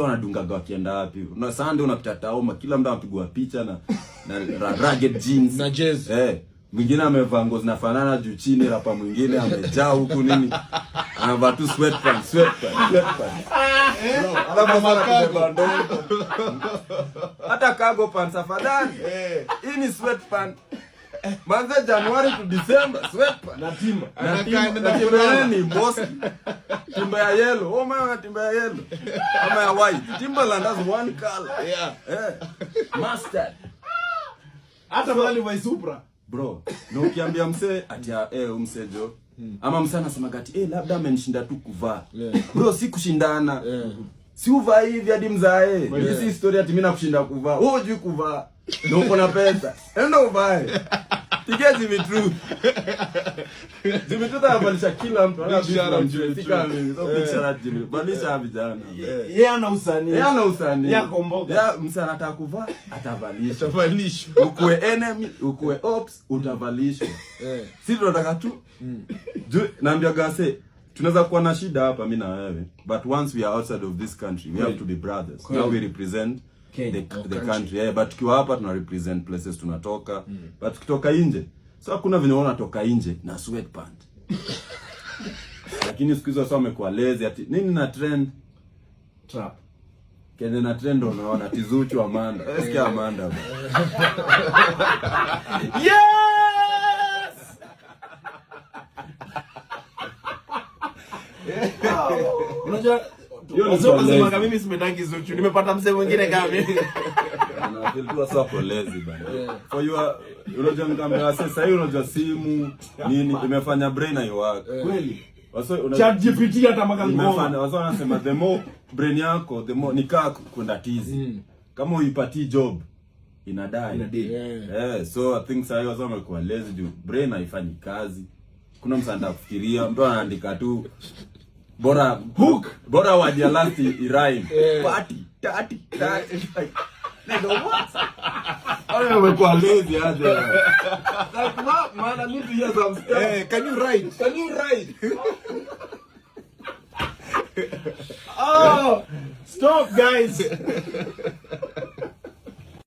wanadungaga wakienda wapi. Na Sunday unapita Taoma, kila mtu anapigwa picha na ragged jeans na jazz. Mwingine amevaa nguo zinafanana juu chini, rapa mwingine amejaa huku nini. Anavaa tu sweatpants. Alafu mara hata cargo pants afadhali. Hii ni sweatpants. Manze January to December sweatpants. Na timba. Na timba ni boss. Timba ya yellow. Oh my, timba ya yellow. Ama ya white. Timberland has one color. Mustard. Hata wale wa Supra. Bro, na ukiambia msee ati umsejo ama msee anasema gati labda amenishinda tu kuvaa. Bro, si kushindana. Si uvaa hivi hadi mzae. Hii si story ati mimi nakushinda kuvaa. Wewe hujui kuvaa. Na uko na pesa. Enda uvae. Tigezi mi true. Zimetuta abalisha kila mtu. Ana mjue fika mimi. So picture jini. Balisha vijana. Yeye ana usanii. Ya komboka. Ya msee anataka kuvaa, atavalishwa. Ukue enemy, ukue ops, utavalishwa. Sisi tunataka tu. Naambia gase tunaweza kuwa na shida hapa mimi na wewe, but once we are outside of this country we have to be brothers. Now we represent the country. But tukiwa hapa tuna represent places tunatoka. But tukitoka nje, so hakuna venye unatoka nje na sweatpants. Lakini siku hizo sasa wamekuwa lazy ati nini na trend trap. Kenya na trend unaona Tizuchu Amanda. Sikia Amanda. Unajua unasema kama mimi simetangi Zuchu, nimepata msee mwingine kama mimi. Na feel tu sasa lazy bana. For you unajua ngambia sasa hiyo unajua simu nini imefanya brain hiyo work. Kweli. Waso Chat GPT hata maka ngoma. Waso wanasema the more brain yako the more nikaa kwenda tizi. Kama uipati job inadai. So I think sasa hiyo waso wamekuwa lazy juu brain haifanyi kazi. Kuna msanda kufikiria, mtu anaandika tu bora hook, bora word ya last rhyme. Party, tati. Ndio what? Ayo amekuwa lazy aje. Like man, I need to hear some stuff. Can you write? Oh, stop guys.